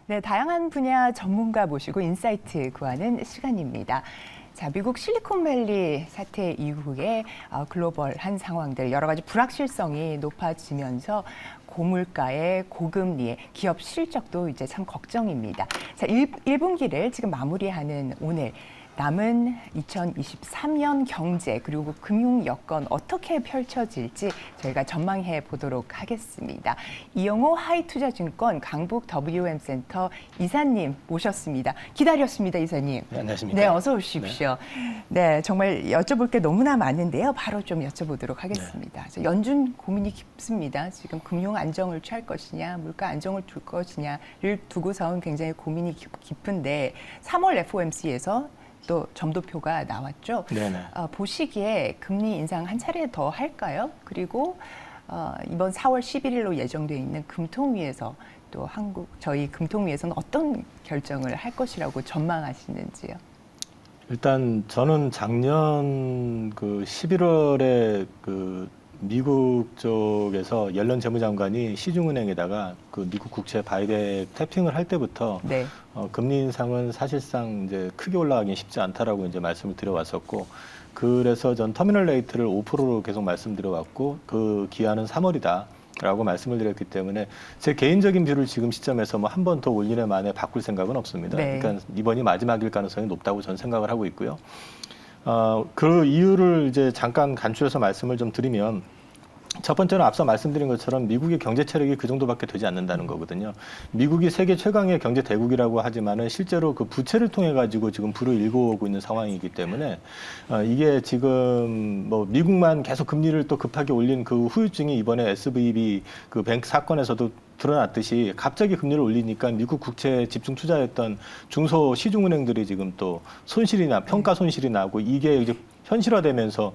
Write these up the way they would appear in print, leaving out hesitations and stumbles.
네, 다양한 분야 전문가 모시고 인사이트 구하는 시간입니다. 자, 미국 실리콘밸리 사태 이후에 글로벌한 상황들, 여러 가지 불확실성이 높아지면서 고물가에 고금리에 기업 실적도 이제 참 걱정입니다. 자, 1분기를 지금 마무리하는 오늘 남은 2023년 경제 그리고 금융 여건 어떻게 펼쳐질지 저희가 전망해 보도록 하겠습니다. 이영호 하이투자증권 강북 WM센터 이사님 모셨습니다. 기다렸습니다, 이사님. 네, 안녕하십니까. 네, 어서 오십시오. 네, 정말 여쭤볼 게 너무나 많은데요. 바로 좀 여쭤보도록 하겠습니다. 네. 연준 고민이 깊습니다. 지금 금융 안정을 취할 것이냐, 물가 안정을 둘 것이냐를 두고서는 굉장히 고민이 깊은데 3월 FOMC에서 또 점도표가 나왔죠. 네네. 보시기에 금리 인상 한 차례 더 할까요? 그리고 이번 4월 11일로 예정되어 있는 금통위에서 또 저희 금통위에서는 어떤 결정을 할 것이라고 전망하시는지요? 일단 저는 작년 11월에 미국 쪽에서 옐런 재무장관이 시중은행에다가 미국 국채 바이백 태핑을 할 때부터 네. 금리 인상은 사실상 이제 크게 올라가긴 쉽지 않다라고 이제 말씀을 드려왔었고, 그래서 전 터미널 레이트를 5%로 계속 말씀드려왔고 그 기한은 3월이다라고 말씀을 드렸기 때문에 제 개인적인 뷰를 지금 시점에서 뭐 한 번 더 올리네 만에 바꿀 생각은 없습니다. 네. 그러니까 이번이 마지막일 가능성이 높다고 저는 생각을 하고 있고요. 그 이유를 이제 잠깐 간추려서 말씀을 좀 드리면, 첫 번째는 앞서 말씀드린 것처럼 미국의 경제 체력이 그 정도밖에 되지 않는다는 거거든요. 미국이 세계 최강의 경제 대국이라고 하지만은 실제로 그 부채를 통해 가지고 지금 불을 일궈오고 있는 상황이기 때문에 이게 지금 뭐 미국만 계속 금리를 또 급하게 올린 그 후유증이 이번에 SVB 그 뱅크 사건에서도 드러났듯이 갑자기 금리를 올리니까 미국 국채에 집중 투자했던 중소 시중은행들이 지금 또 평가 손실이 나고 이게 이제 현실화되면서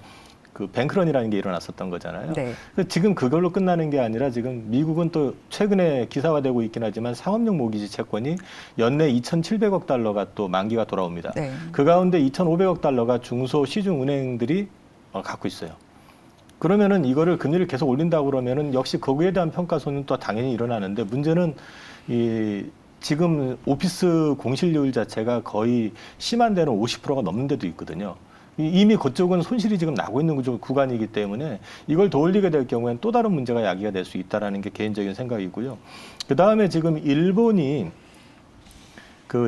그 뱅크런이라는 게 일어났었던 거잖아요. 네. 지금 그걸로 끝나는 게 아니라 지금 미국은 또 최근에 기사화되고 있긴 하지만 상업용 모기지 채권이 연내 2,700억 달러가 또 만기가 돌아옵니다. 네. 그 가운데 2,500억 달러가 중소 시중은행들이 갖고 있어요. 그러면은 이거를 금리를 계속 올린다고 그러면은 역시 거기에 대한 평가손은 또 당연히 일어나는데, 문제는 지금 오피스 공실률 자체가 거의 심한 데는 50%가 넘는 데도 있거든요. 이미 그쪽은 손실이 지금 나고 있는 구간이기 때문에 이걸 더 올리게 될 경우에는 또 다른 문제가 야기가 될 수 있다라는 게 개인적인 생각이고요. 그 다음에 지금 일본이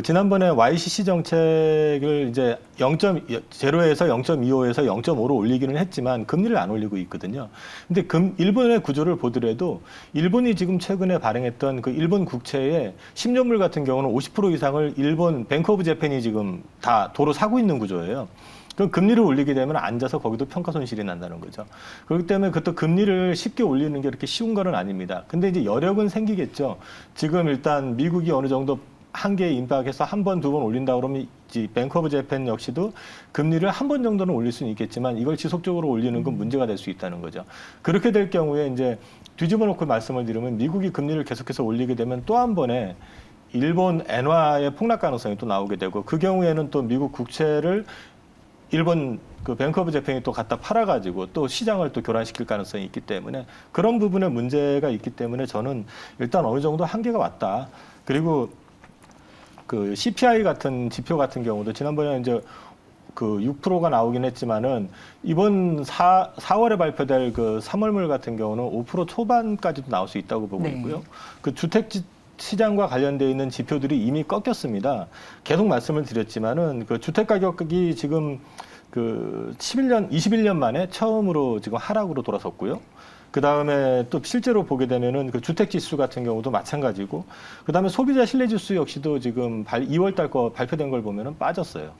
지난번에 YCC 정책을 이제 0.0에서 0.25에서 0.5로 올리기는 했지만 금리를 안 올리고 있거든요. 근데 일본의 구조를 보더라도 일본이 지금 최근에 발행했던 그 일본 국채의 10년물 같은 경우는 50% 이상을 일본 뱅크 오브 재팬이 지금 다 도로 사고 있는 구조예요. 그럼 금리를 올리게 되면 앉아서 거기도 평가 손실이 난다는 거죠. 그렇기 때문에 그것도 금리를 쉽게 올리는 게 그렇게 쉬운 건 아닙니다. 근데 이제 여력은 생기겠죠. 지금 일단 미국이 어느 정도 한계에 임박해서 한 번, 두 번 올린다 그러면 뱅크 오브 재팬 역시도 금리를 한 번 정도는 올릴 수는 있겠지만 이걸 지속적으로 올리는 건 문제가 될 수 있다는 거죠. 그렇게 될 경우에 이제 뒤집어 놓고 말씀을 드리면 미국이 금리를 계속해서 올리게 되면 또 한 번에 일본 엔화의 폭락 가능성이 또 나오게 되고, 그 경우에는 또 미국 국채를 일본 뱅크 오브 재팬이 또 갖다 팔아가지고 또 시장을 또 교란시킬 가능성이 있기 때문에 그런 부분에 문제가 있기 때문에 저는 일단 어느 정도 한계가 왔다. 그리고 CPI 같은 지표 같은 경우도 지난번에 이제 6%가 나오긴 했지만은 이번 4월에 발표될 3월물 같은 경우는 5% 초반까지도 나올 수 있다고 보고 있고요. 네. 주택 시장과 관련되어 있는 지표들이 이미 꺾였습니다. 계속 말씀을 드렸지만은 주택 가격이 지금 21년 만에 처음으로 지금 하락으로 돌아섰고요. 그 다음에 또 실제로 보게 되면은 주택 지수 같은 경우도 마찬가지고, 그 다음에 소비자 신뢰 지수 역시도 지금 2월 달 거 발표된 걸 보면은 빠졌어요.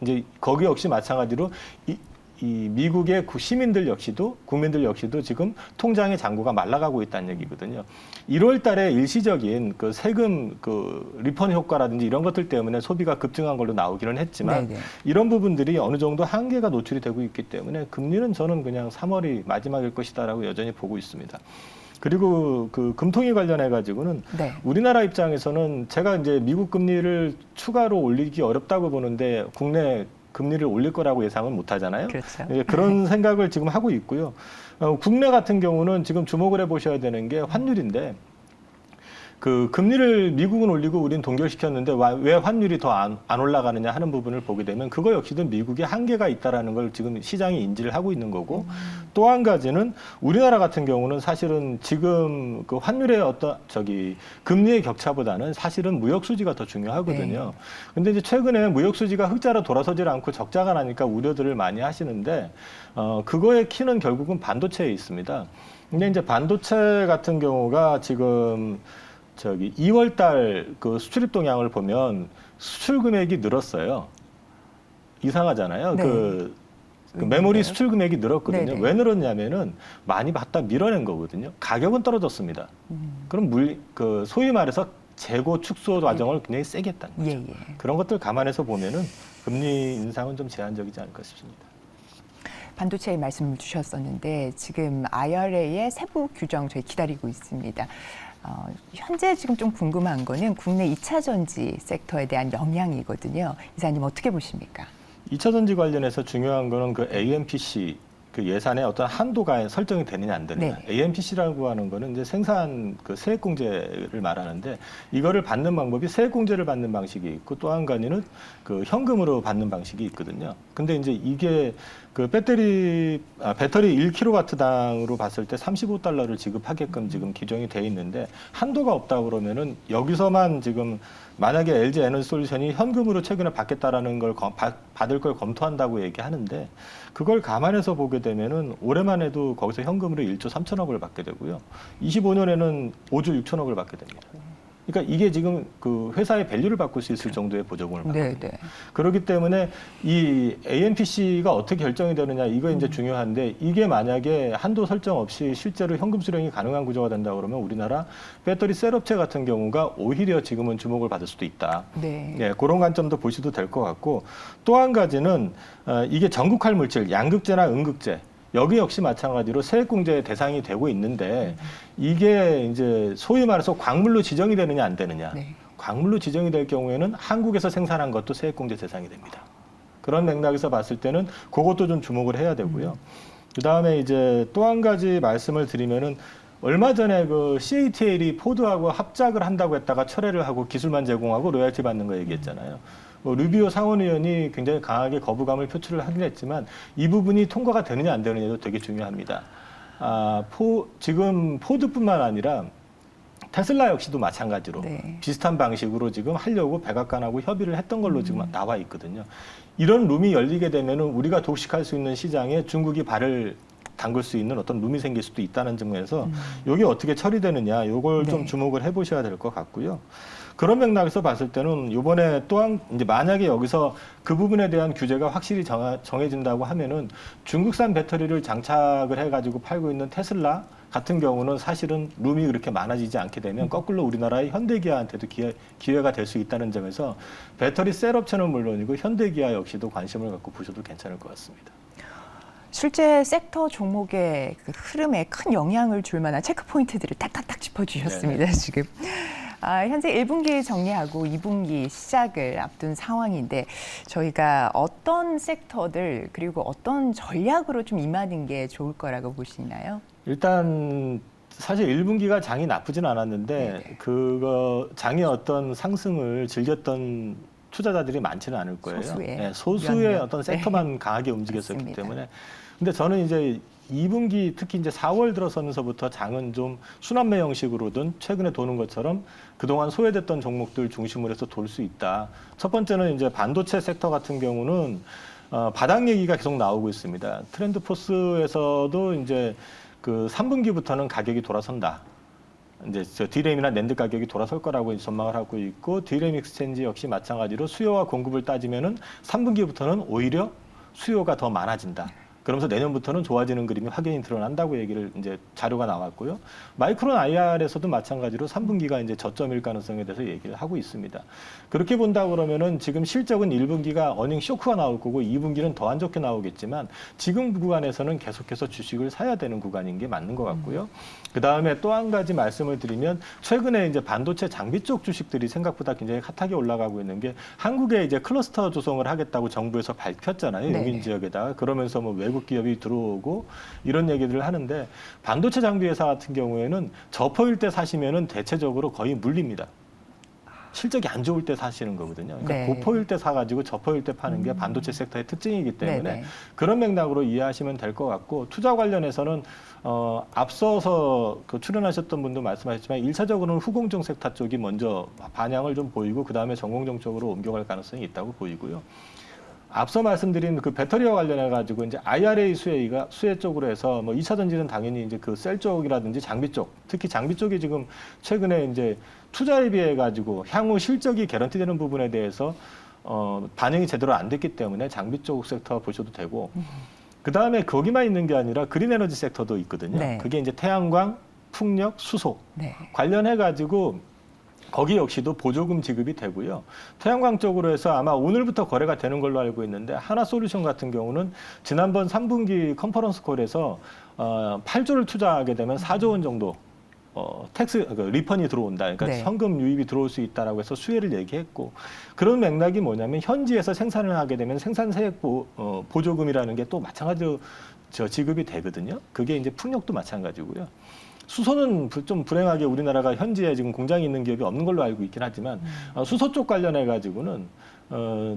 이제 거기 역시 마찬가지로 이 미국의 시민들 역시도 국민들 역시도 지금 통장의 잔고가 말라가고 있다는 얘기거든요. 1월 달에 일시적인 세금 리펀 효과라든지 이런 것들 때문에 소비가 급증한 걸로 나오기는 했지만 네네. 이런 부분들이 어느 정도 한계가 노출이 되고 있기 때문에 금리는 저는 그냥 3월이 마지막일 것이다라고 여전히 보고 있습니다. 그리고 금통위 관련해 가지고는 네. 우리나라 입장에서는 제가 이제 미국 금리를 추가로 올리기 어렵다고 보는데 국내 금리를 올릴 거라고 예상은 못 하잖아요. 그렇죠. 예, 그런 생각을 지금 하고 있고요. 국내 같은 경우는 지금 주목을 해보셔야 되는 게 환율인데 그 금리를 미국은 올리고 우리는 동결시켰는데 왜 환율이 더 안 올라가느냐 하는 부분을 보게 되면 그거 역시도 미국의 한계가 있다라는 걸 지금 시장이 인지를 하고 있는 거고 또 한 가지는 우리나라 같은 경우는 사실은 지금 그 환율의 어떤 금리의 격차보다는 사실은 무역 수지가 더 중요하거든요. 네. 근데 이제 최근에 무역 수지가 흑자로 돌아서질 않고 적자가 나니까 우려들을 많이 하시는데 그거의 키는 결국은 반도체에 있습니다. 근데 이제 반도체 같은 경우가 지금 2월 달 그 수출입 동향을 보면 수출 금액이 늘었어요. 이상하잖아요. 네. 그 메모리 수출 금액이 늘었거든요. 네네. 왜 늘었냐면은 많이 갖다 밀어낸 거거든요. 가격은 떨어졌습니다. 그럼 소위 말해서 재고 축소 과정을 굉장히 세게 했다는 거죠. 예, 예. 그런 것들 감안해서 보면은 금리 인상은 좀 제한적이지 않을까 싶습니다. 반도체 말씀을 주셨었는데 지금 IRA의 세부 규정 저희 기다리고 있습니다. 현재 지금 좀 궁금한 거는 국내 2차 전지 섹터에 대한 영향이거든요. 이사님 어떻게 보십니까? 2차 전지 관련해서 중요한 거는 그 AMPC 그 예산의 어떤 한도가 설정이 되느냐 안 되느냐. 네. AMPC라고 하는 거는 이제 생산 그 세액공제를 말하는데 이거를 받는 방법이 세액공제를 받는 방식이 있고 또 한 가지는 그 현금으로 받는 방식이 있거든요. 근데 이제 이게 그 배터리 1kW당으로 봤을 때 $35를 지급하게끔 지금 규정이 돼 있는데 한도가 없다 그러면은 여기서만 지금 만약에 LG 에너지 솔루션이 현금으로 최근에 받겠다라는 걸 받을 걸 검토한다고 얘기하는데 그걸 감안해서 보게 되면은 올해만 해도 거기서 현금으로 1조 3천억을 받게 되고요. 25년에는 5조 6천억을 받게 됩니다. 그러니까 이게 지금 그 회사의 밸류를 바꿀 수 있을 정도의 보조금을 받거든요. 네. 그렇기 때문에 이 AMPC가 어떻게 결정이 되느냐 이거 이제 중요한데 이게 만약에 한도 설정 없이 실제로 현금 수령이 가능한 구조가 된다 그러면 우리나라 배터리 셀업체 같은 경우가 오히려 지금은 주목을 받을 수도 있다. 네. 예, 그런 관점도 보셔도 될 것 같고 또 한 가지는 이게 전국할 물질, 양극재나 음극재 여기 역시 마찬가지로 세액공제 대상이 되고 있는데 이게 이제 소위 말해서 광물로 지정이 되느냐 안 되느냐. 네. 광물로 지정이 될 경우에는 한국에서 생산한 것도 세액공제 대상이 됩니다. 그런 맥락에서 봤을 때는 그것도 좀 주목을 해야 되고요. 그다음에 이제 또 한 가지 말씀을 드리면은 얼마 전에 그 CATL이 포드하고 합작을 한다고 했다가 철회를 하고 기술만 제공하고 로열티 받는 거 얘기했잖아요. 루비오 상원의원이 굉장히 강하게 거부감을 표출을 하긴 했지만 이 부분이 통과가 되느냐 안 되느냐도 되게 중요합니다. 지금 포드뿐만 아니라 테슬라 역시도 마찬가지로 네. 비슷한 방식으로 지금 하려고 백악관하고 협의를 했던 걸로 지금 나와 있거든요. 이런 룸이 열리게 되면은 우리가 독식할 수 있는 시장에 중국이 발을 담글 수 있는 어떤 룸이 생길 수도 있다는 측면에서 이게 어떻게 처리되느냐 이걸 좀 네. 주목을 해보셔야 될 것 같고요. 그런 맥락에서 봤을 때는 이번에 또한 이제 만약에 여기서 그 부분에 대한 규제가 확실히 정해진다고 하면은 중국산 배터리를 장착을 해가지고 팔고 있는 테슬라 같은 경우는 사실은 룸이 그렇게 많아지지 않게 되면 거꾸로 우리나라의 현대기아한테도 기회가 될 수 있다는 점에서 배터리 셀 업체는 물론이고 현대기아 역시도 관심을 갖고 보셔도 괜찮을 것 같습니다. 실제 섹터 종목의 그 흐름에 큰 영향을 줄 만한 체크 포인트들을 딱딱딱 짚어주셨습니다. 지금 현재 1분기 정리하고 2분기 시작을 앞둔 상황인데 저희가 어떤 섹터들 그리고 어떤 전략으로 좀 임하는 게 좋을 거라고 보시나요? 일단 사실 1분기가 장이 나쁘진 않았는데 네네. 장의 어떤 상승을 즐겼던 투자자들이 많지는 않을 거예요. 소수의 몇몇. 어떤 섹터만 강하게 움직였었기 맞습니다. 때문에. 근데 저는 이제 2분기 특히 이제 4월 들어서면서부터 장은 좀 순환매 형식으로든 최근에 도는 것처럼 그동안 소외됐던 종목들 중심으로 해서 돌 수 있다. 첫 번째는 이제 반도체 섹터 같은 경우는 바닥 얘기가 계속 나오고 있습니다. 트렌드포스에서도 이제 그 3분기부터는 가격이 돌아선다. 이제 D램이나 낸드 가격이 돌아설 거라고 전망을 하고 있고 D램 익스체인지 역시 마찬가지로 수요와 공급을 따지면은 3분기부터는 오히려 수요가 더 많아진다. 그러면서 내년부터는 좋아지는 그림이 확연히 드러난다고 얘기를 이제 자료가 나왔고요. 마이크론 IR에서도 마찬가지로 3분기가 이제 저점일 가능성에 대해서 얘기를 하고 있습니다. 그렇게 본다 그러면은 지금 실적은 1분기가 어닝 쇼크가 나올 거고 2분기는 더 안 좋게 나오겠지만 지금 구간에서는 계속해서 주식을 사야 되는 구간인 게 맞는 것 같고요. 그 다음에 또 한 가지 말씀을 드리면 최근에 이제 반도체 장비 쪽 주식들이 생각보다 굉장히 핫하게 올라가고 있는 게 한국에 이제 클러스터 조성을 하겠다고 정부에서 밝혔잖아요. 네네. 용인 지역에다가. 그러면서 뭐 외국 기업이 들어오고 이런 얘기들을 하는데 반도체 장비 회사 같은 경우에는 저포일 때 사시면은 대체적으로 거의 물립니다. 실적이 안 좋을 때 사시는 거거든요. 그러니까 네. 고포일 때 사가지고 저포일 때 파는 게 반도체 섹터의 특징이기 때문에 네네. 그런 맥락으로 이해하시면 될 것 같고 투자 관련해서는 앞서서 그 출연하셨던 분도 말씀하셨지만 1차적으로는 후공정 섹터 쪽이 먼저 반향을 좀 보이고 그 다음에 전공정 쪽으로 옮겨갈 가능성이 있다고 보이고요. 앞서 말씀드린 그 배터리와 관련해 가지고 이제 IRA 수혜 쪽으로 해서 뭐 2차 전지는 당연히 이제 그 셀 쪽이라든지 장비 쪽, 특히 장비 쪽이 지금 최근에 이제 투자에 비해 가지고 향후 실적이 개런티되는 부분에 대해서 반영이 제대로 안 됐기 때문에 장비 쪽 섹터 보셔도 되고 그 다음에 거기만 있는 게 아니라 그린 에너지 섹터도 있거든요. 네. 그게 이제 태양광, 풍력, 수소 네. 관련해 가지고 거기 역시도 보조금 지급이 되고요. 태양광 쪽으로 해서 아마 오늘부터 거래가 되는 걸로 알고 있는데 하나솔루션 같은 경우는 지난번 3분기 컨퍼런스 콜에서 8조를 투자하게 되면 4조 원 정도 리펀이 들어온다. 그러니까 네. 현금 유입이 들어올 수 있다라고 해서 수혜를 얘기했고 그런 맥락이 뭐냐면 현지에서 생산을 하게 되면 생산세액 보조금이라는 게 또 마찬가지로 지급이 되거든요. 그게 이제 풍력도 마찬가지고요. 수소는 좀 불행하게 우리나라가 현지에 지금 공장이 있는 기업이 없는 걸로 알고 있긴 하지만 수소 쪽 관련해 가지고는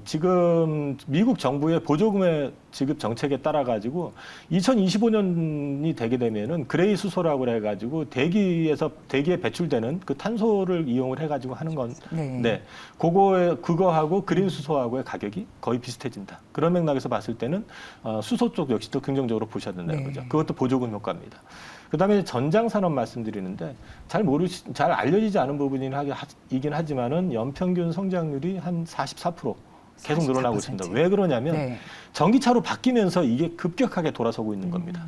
지금 미국 정부의 보조금의 지급 정책에 따라 가지고 2025년이 되게 되면은 그레이 수소라고 해 가지고 대기에 배출되는 그 탄소를 이용을 해 가지고 하는 건 네. 그거하고 그린 수소하고의 가격이 거의 비슷해진다. 그런 맥락에서 봤을 때는 수소 쪽 역시도 긍정적으로 보셔야 된다는 네. 거죠. 그것도 보조금 효과입니다. 그다음에 전장 산업 말씀드리는데 잘 알려지지 않은 부분이긴 하지만은 연평균 성장률이 한 44% 계속 늘어나고 있습니다. 왜 그러냐면 네. 전기차로 바뀌면서 이게 급격하게 돌아서고 있는 겁니다.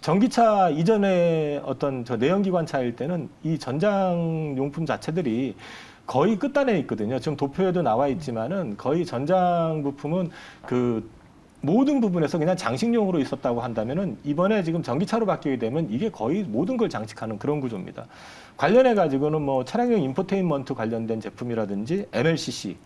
전기차 이전에 어떤 내연기관차일 때는 이 전장 용품 자체들이 거의 끝단에 있거든요. 지금 도표에도 나와 있지만은 거의 전장 부품은 그 모든 부분에서 그냥 장식용으로 있었다고 한다면은 이번에 지금 전기차로 바뀌게 되면 이게 거의 모든 걸 장식하는 그런 구조입니다. 관련해 가지고는 뭐 차량용 인포테인먼트 관련된 제품이라든지 MLCC,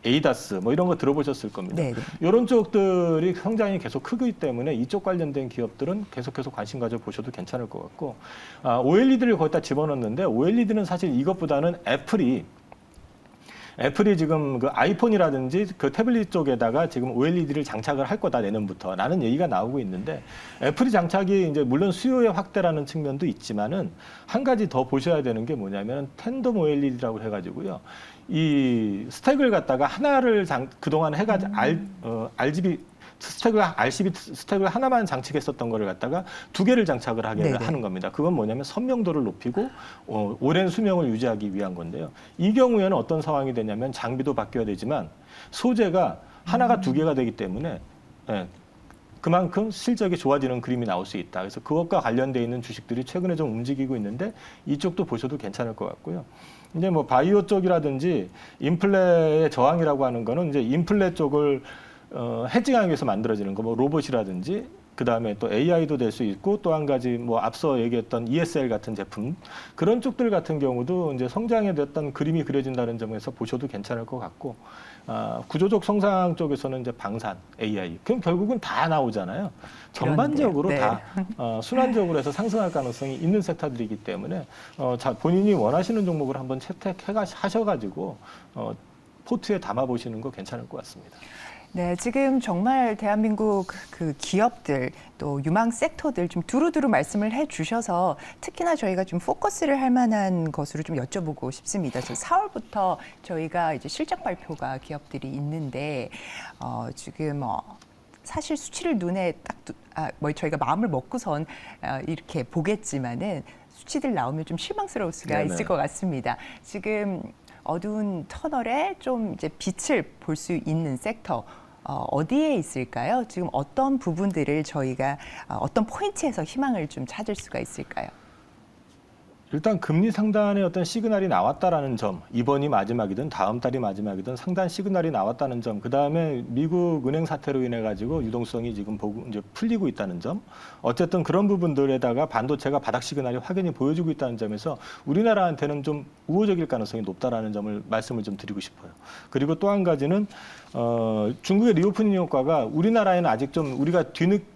에이다스 뭐 이런 거 들어보셨을 겁니다. 네. 이런 쪽들이 성장이 계속 크기 때문에 이쪽 관련된 기업들은 계속해서 관심 가져 보셔도 괜찮을 것 같고 OLED를 거기다 집어넣는데 OLED는 사실 이것보다는 애플이 지금 그 아이폰이라든지 그 태블릿 쪽에다가 지금 OLED를 장착을 할 거다 내년부터라는 얘기가 나오고 있는데 애플이 장착이 이제 물론 수요의 확대라는 측면도 있지만은 한 가지 더 보셔야 되는 게 뭐냐면 텐덤 OLED라고 해가지고요. 이 스택을 갖다가 하나를 그동안 해가지고 RGB RCB 스택을 하나만 장착했었던 거를 갖다가 두 개를 장착을 하게 하는 겁니다. 그건 뭐냐면 선명도를 높이고 오랜 수명을 유지하기 위한 건데요. 이 경우에는 어떤 상황이 되냐면 장비도 바뀌어야 되지만 소재가 하나가 두 개가 되기 때문에 그만큼 실적이 좋아지는 그림이 나올 수 있다. 그래서 그것과 관련돼 있는 주식들이 최근에 좀 움직이고 있는데 이쪽도 보셔도 괜찮을 것 같고요. 이제 뭐 바이오 쪽이라든지 인플레의 저항이라고 하는 거는 이제 인플레 쪽을 해칭하기 위해서 만들어지는 거, 뭐 로봇이라든지 그 다음에 또 AI도 될 수 있고 또 한 가지 뭐 앞서 얘기했던 ESL 같은 제품 그런 쪽들 같은 경우도 이제 성장에 됐던 그림이 그려진다는 점에서 보셔도 괜찮을 것 같고 구조적 성장 쪽에서는 이제 방산, AI 그럼 결국은 다 나오잖아요. 전반적으로 네. 다 순환적으로 해서 상승할 가능성이 있는 섹터들이기 때문에 본인이 원하시는 종목을 한번 채택하셔가지고 포트에 담아 보시는 거 괜찮을 것 같습니다. 네, 지금 정말 대한민국 그 기업들 또 유망 섹터들 좀 두루두루 말씀을 해주셔서 특히나 저희가 좀 포커스를 할 만한 것으로 좀 여쭤보고 싶습니다. 4월부터 저희가 이제 실적 발표가 기업들이 있는데 지금 사실 수치를 눈에 딱 저희가 마음을 먹고선 이렇게 보겠지만은 수치들 나오면 좀 실망스러울 수가 네네. 있을 것 같습니다. 지금 어두운 터널에 좀 이제 빛을 볼 수 있는 섹터. 어디에 있을까요? 지금 어떤 부분들을 저희가 어떤 포인트에서 희망을 좀 찾을 수가 있을까요? 일단 금리 상단의 어떤 시그널이 나왔다라는 점, 이번이 마지막이든 다음 달이 마지막이든 상단 시그널이 나왔다는 점, 그 다음에 미국 은행 사태로 인해 가지고 유동성이 지금 이제 풀리고 있다는 점, 어쨌든 그런 부분들에다가 반도체가 바닥 시그널이 확연히 보여주고 있다는 점에서 우리나라한테는 좀 우호적일 가능성이 높다라는 점을 말씀을 좀 드리고 싶어요. 그리고 또 한 가지는 중국의 리오프닝 효과가 우리나라에는 아직 좀 우리가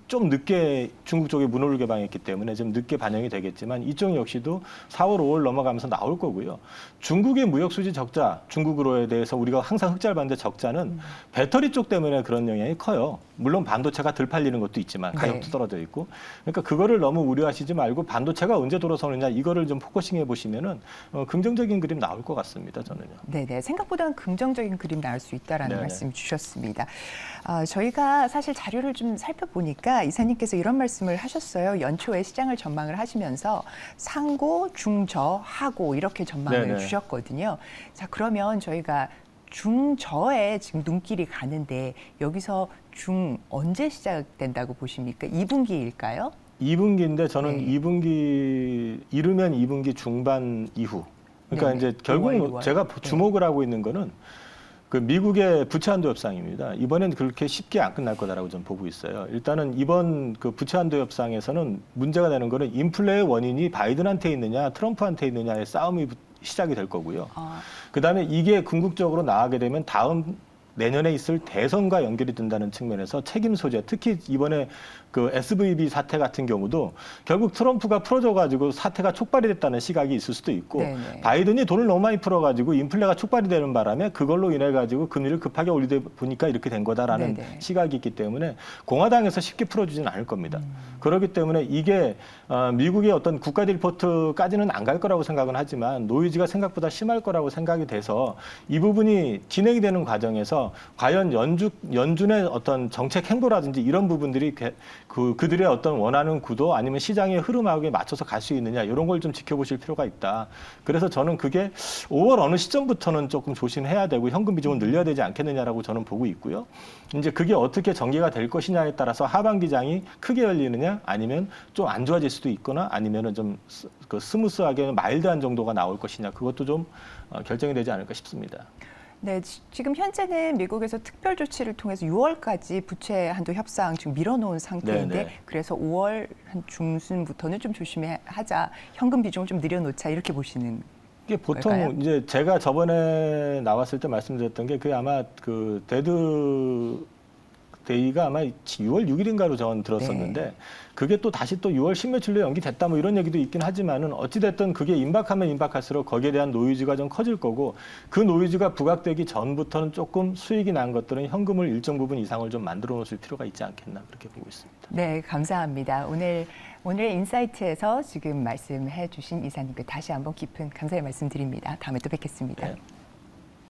좀 늦게 중국 쪽에 문호를 개방했기 때문에 좀 늦게 반영이 되겠지만 이쪽 역시도 4월, 5월 넘어가면서 나올 거고요. 중국의 무역 수지 적자, 중국으로에 대해서 우리가 항상 흑자를 봤는데 적자는 배터리 쪽 때문에 그런 영향이 커요. 물론 반도체가 덜 팔리는 것도 있지만 가격도 네. 떨어져 있고. 그러니까 그거를 너무 우려하시지 말고 반도체가 언제 돌아서느냐 이거를 좀 포커싱해 보시면은 긍정적인 그림 나올 것 같습니다. 저는요. 네네. 생각보다는 긍정적인 그림 나올 수 있다라는 네네. 말씀 주셨습니다. 저희가 사실 자료를 좀 살펴보니까 이사님께서 이런 말씀을 하셨어요. 연초에 시장을 전망을 하시면서 상고, 중저, 하고 이렇게 전망을 네네. 주셨거든요. 자, 그러면 저희가 중저에 지금 눈길이 가는데 여기서 언제 시작된다고 보십니까? 2분기일까요? 2분기인데 저는 네. 2분기 이르면 2분기 중반 이후. 그러니까 네네. 이제 결국 5월, 6월. 제가 주목을 하고 있는 거는 그 미국의 부채 한도 협상입니다. 이번엔 그렇게 쉽게 안 끝날 거다라고 저는 보고 있어요. 일단은 이번 그 부채 한도 협상에서는 문제가 되는 거는 인플레의 원인이 바이든한테 있느냐, 트럼프한테 있느냐의 싸움이 시작이 될 거고요. 그다음에 이게 궁극적으로 나가게 되면 다음 내년에 있을 대선과 연결이 된다는 측면에서 책임 소재, 특히 이번에 그 SVB 사태 같은 경우도 결국 트럼프가 풀어줘가지고 사태가 촉발이 됐다는 시각이 있을 수도 있고 네네. 바이든이 돈을 너무 많이 풀어가지고 인플레가 촉발이 되는 바람에 그걸로 인해 가지고 금리를 급하게 올리다 보니까 이렇게 된 거다라는 네네. 시각이 있기 때문에 공화당에서 쉽게 풀어주지는 않을 겁니다. 그렇기 때문에 이게 미국의 어떤 국가 디폴트까지는 안 갈 거라고 생각은 하지만 노이즈가 생각보다 심할 거라고 생각이 돼서 이 부분이 진행이 되는 과정에서 과연 연준의 어떤 정책 행보라든지 이런 부분들이 그들의 어떤 원하는 구도 아니면 시장의 흐름하고에 맞춰서 갈 수 있느냐 이런 걸 좀 지켜보실 필요가 있다. 그래서 저는 그게 5월 어느 시점부터는 조금 조심해야 되고 현금 비중을 늘려야 되지 않겠느냐라고 저는 보고 있고요. 이제 그게 어떻게 전개가 될 것이냐에 따라서 하반기장이 크게 열리느냐 아니면 좀 안 좋아질 수도 있거나 아니면은 좀 스무스하게 마일드한 정도가 나올 것이냐 그것도 좀 결정이 되지 않을까 싶습니다. 네, 지금 현재는 미국에서 특별 조치를 통해서 6월까지 부채 한도 협상 지금 밀어놓은 상태인데 네네. 그래서 5월 한 중순부터는 좀 조심하자, 현금 비중을 좀 늘려놓자 이렇게 보시는 이게 보통 뭘까요? 이제 제가 저번에 나왔을 때 말씀드렸던 게 그게 아마 그 데드 데이가 아마 6월 6일인가로 저는 들었었는데 네. 그게 또 다시 또 6월 10며칠로 연기됐다 뭐 이런 얘기도 있긴 하지만은 어찌됐든 그게 임박하면 임박할수록 거기에 대한 노이즈가 좀 커질 거고 그 노이즈가 부각되기 전부터는 조금 수익이 난 것들은 현금을 일정 부분 이상을 좀 만들어 놓을 필요가 있지 않겠나 그렇게 보고 있습니다. 네, 감사합니다. 오늘의 인사이트에서 지금 말씀해 주신 이사님께 다시 한번 깊은 감사의 말씀 드립니다. 다음에 또 뵙겠습니다. 네.